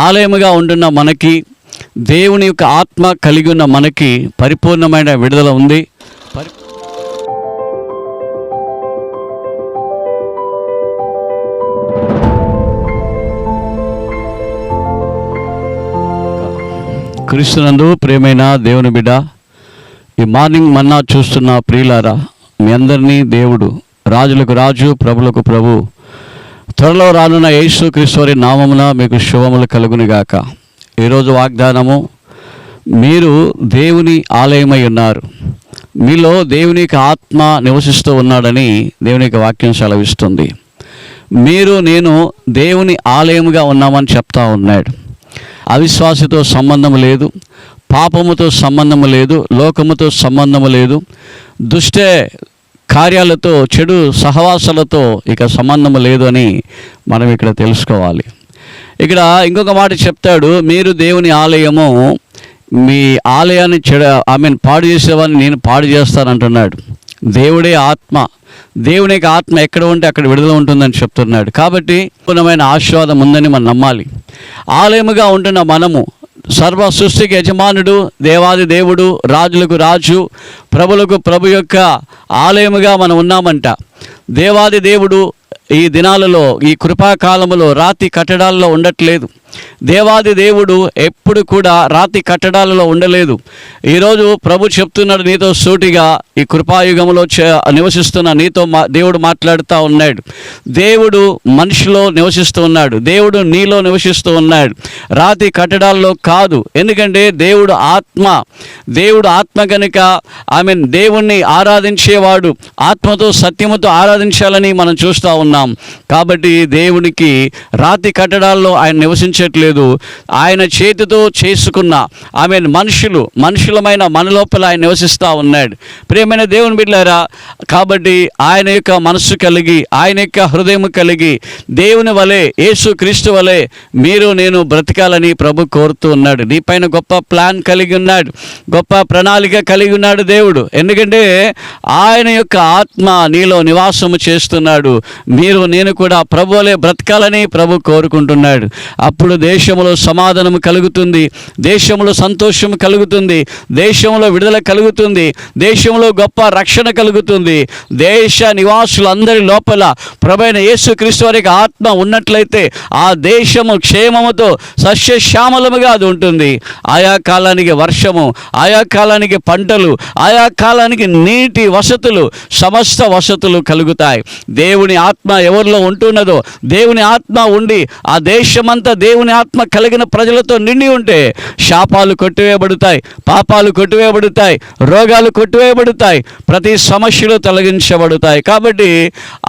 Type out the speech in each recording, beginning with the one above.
ఆలయముగా ఉంటున్న మనకి, దేవుని యొక్క ఆత్మ కలిగి ఉన్న మనకి పరిపూర్ణమైన విడుదల ఉంది. క్రీస్తునందు ప్రియమైన దేవుని బిడ్డ, ఈ మార్నింగ్ మన్నా చూస్తున్న ప్రియులారా, మీ అందరినీ దేవుడు రాజులకు రాజు, ప్రభులకు ప్రభు, త్వరలో రానున్న యేసు క్రీస్తు వారి నామమున మీకు శుభములు కలుగునుగాక. ఈరోజు వాగ్దానము, మీరు దేవుని ఆలయమై ఉన్నారు, మీలో దేవుని యొక్క ఆత్మ నివసిస్తూ ఉన్నాడని దేవుని యొక్క వాక్యం సెలవిస్తుంది. మీరు నేను దేవుని ఆలయముగా ఉన్నామని చెప్తా ఉన్నాడు. అవిశ్వాసతో సంబంధం లేదు, పాపముతో సంబంధము లేదు, లోకముతో సంబంధము లేదు, దుష్ట కార్యాలతో, చెడు సహవాసాలతో ఇక సంబంధము లేదు అని మనం ఇక్కడ తెలుసుకోవాలి. ఇక్కడ ఇంకొక మాట చెప్తాడు, మీరు దేవుని ఆలయము, మీ ఆలయాన్ని పాడు చేసేవాడిని నేను పాడు చేస్తానంటున్నాడు. దేవుడే ఆత్మ, దేవుని యొక్క ఆత్మ ఎక్కడ ఉంటే అక్కడ విడుదల ఉంటుందని చెప్తున్నాడు. కాబట్టి పూర్ణమైన ఆశీర్వాదం ఉందని మనం నమ్మాలి. ఆలయముగా ఉంటున్న మనము సర్వ సృష్టికి యజమానుడు, దేవాది దేవుడు, రాజులకు రాజు, ప్రభులకు ప్రభు యొక్క ఆలయముగా మనం ఉన్నామంట. దేవాది దేవుడు ఈ దినాలలో, ఈ కృపాకాలములో రాతి కట్టడాల్లో ఉండట్లేదు. దేవాది దేవుడు ఎప్పుడు కూడా రాతి కట్టడాలలో ఉండలేదు. ఈరోజు ప్రభు చెప్తున్నాడు నీతో సూటిగా, ఈ కృపాయుగంలో నివసిస్తున్న నీతో దేవుడు మాట్లాడుతూ ఉన్నాడు. దేవుడు మనిషిలో నివసిస్తూ ఉన్నాడు, దేవుడు నీలో నివసిస్తూ ఉన్నాడు, రాతి కట్టడాల్లో కాదు. ఎందుకంటే దేవుడు ఆత్మ, దేవుడు ఆత్మ కనుక దేవుణ్ణి ఆరాధించేవాడు ఆత్మతో సత్యముతో ఆరాధించాలని మనం చూస్తూ ఉన్నాం. కాబట్టి దేవునికి రాతి కట్టడాల్లో ఆయన నివసించట్లేదు. ఆయన చేతితో చేసుకున్న మనుషులమైన మన లోపల ఆయన నివసిస్తూ ఉన్నాడు. ప్రియమైన దేవుని బిడ్డలారా, కాబట్టి ఆయన యొక్క మనస్సు కలిగి, ఆయన యొక్క హృదయం కలిగి, దేవుని వలె, యేసు క్రీస్తు వలె మీరు నేను బ్రతకాలని ప్రభు కోరుతూ ఉన్నాడు. నీ పైన గొప్ప ప్లాన్ కలిగి ఉన్నాడు, గొప్ప ప్రణాళిక కలిగి ఉన్నాడు దేవుడు. ఎందుకంటే ఆయన యొక్క ఆత్మ నీలో నివాసము చేస్తున్నాడు. మీరు నేను కూడా ప్రభు వలె బ్రతకాలని ప్రభు కోరుకుంటున్నాడు. అప్పుడు దేశంలో సమాధానం కలుగుతుంది, దేశంలో సంతోషం కలుగుతుంది, దేశంలో విడుదల కలుగుతుంది, దేశంలో గొప్ప రక్షణ కలుగుతుంది. దేశ నివాసులందరి లోపల ప్రభువైన యేసుక్రీస్తు వారి ఆత్మ ఉన్నట్లయితే ఆ దేశము క్షేమముతో సస్యశ్యామలముగా అది ఉంటుంది. ఆయా కాలానికి వర్షము, ఆయా కాలానికి పంటలు, ఆయా కాలానికి నీటి వసతులు, సమస్త వసతులు కలుగుతాయి. దేవుని ఆత్మ ఎవరిలో ఉంటున్నదో, దేవుని ఆత్మ ఉండి ఆ దేశమంతా దేవుని ఆత్మ కలిగిన ప్రజలతో నిండి ఉంటే శాపాలు కొట్టివేయబడతాయి, పాపాలు కొట్టివేయబడతాయి, రోగాలు కొట్టివేయబడతాయి, ప్రతి సమస్యలు తొలగించబడతాయి. కాబట్టి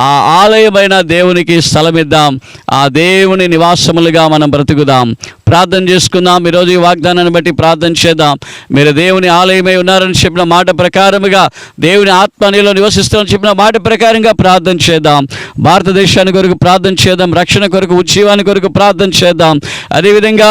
ఆ ఆలయమైన దేవునికి స్థలమిద్దాం, ఆ దేవుని నివాసములుగా మనం బ్రతుకుదాం. ప్రార్థన చేసుకుందాం. ఈరోజు ఈ వాగ్దానాన్ని బట్టి ప్రార్థన చేద్దాం. మీరు దేవుని ఆలయమై ఉన్నారని చెప్పిన మాట ప్రకారముగా, దేవుని ఆత్మ నీలో నివసిస్తామని చెప్పిన మాట ప్రకారంగా ప్రార్థన చేద్దాం. భారతదేశాన్ని కొరకు ప్రార్థన చేద్దాం, రక్షణ కొరకు, ఉజ్జీవాన్ని కొరకు ప్రార్థన చేద్దాం. అదేవిధంగా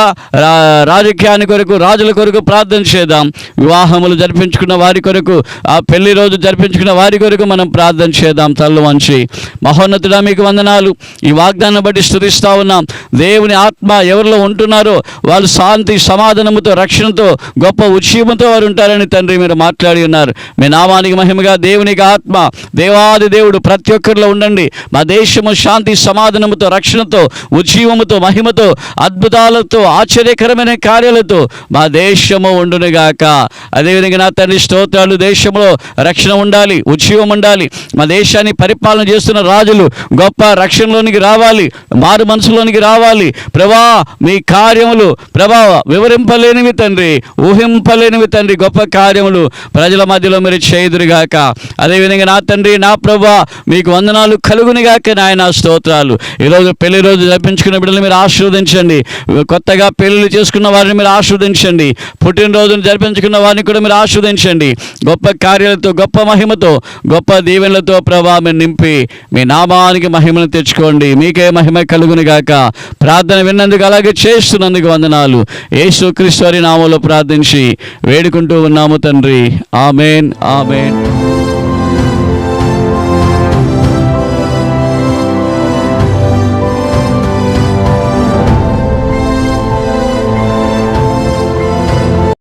రాజకీయాన్ని కొరకు, రాజుల కొరకు ప్రార్థన చేద్దాం. వివాహములు జరిపించుకున్న వారి కొరకు, ఆ పెళ్లి రోజు జరిపించుకున్న వారి కొరకు మనం ప్రార్థన చేద్దాం. తల్లు వంచి, మహోన్నతుడా మీకు వందనాలు. ఈ వాగ్దానం బట్టి స్తుతిస్తా ఉన్నాం. దేవుని ఆత్మ ఎవరిలో ఉంటున్నారో వాళ్ళు శాంతి, సమాధానముతో, రక్షణతో, గొప్ప ఉజ్జీవంతో వారు ఉంటారని తండ్రి మీరు మాట్లాడి ఉన్నారు. మీ నామానికి మహిమగా దేవునికి ఆత్మ, దేవాది దేవుడు ప్రతి ఒక్కరిలో ఉండండి. మా దేశము శాంతి, సమాధానముతో, రక్షణతో, ఉజ్జీవముతో, మహిమతో, అద్భుతాలతో, ఆశ్చర్యకరమైన కార్యాలతో మా దేశము ఉండునుగాక. అదేవిధంగా నా తండ్రి స్తోత్రాలు. దేశంలో రక్షణ ఉండాలి, ఉజ్జీవం ఉండాలి. మా దేశాన్ని పరిపాలన చేస్తున్న రాజులు గొప్ప రక్షణలోనికి రావాలి, మారు మనసులోనికి రావాలి. ప్రభా మీ కార్యములు ప్రభా వివరింపలేనివి తండ్రి, ఊహింపలేనివి తండ్రి, గొప్ప కార్యములు ప్రజల మధ్యలో మీరు చేయుదురుగాక. అదేవిధంగా నా తండ్రి, నా ప్రభా మీకు వందనాలు కలుగునిగాక. నాయన స్తోత్రాలు. ఈరోజు పెళ్లి రోజు జరిపించుకున్న బిడ్డలు మీరు ఆశీర్వదించండి. కొత్తగా పెళ్లి చేసుకున్న వారిని మీరు ఆశీర్వదించండి. పుట్టినరోజును జరిపించుకున్న వారిని కూడా మీరు ఆశీర్వదించండి. గొప్ప కార్యాలతో, గొప్ప మహిమతో, గొప్ప దీవెనలతో ప్రభా మీరు నింపి మీ నామానికి మహిమను తెచ్చుకోండి. మీకే మహిమ కలుగునిగాక. ప్రార్థన విన్నందుకు, అలాగే చేస్తున్నందుకు వందనాలు. యేసు క్రీస్తు వారి నామములో ప్రార్థించి వేడుకుంటూ ఉన్నాము తండ్రి. ఆమేన్, ఆమేన్.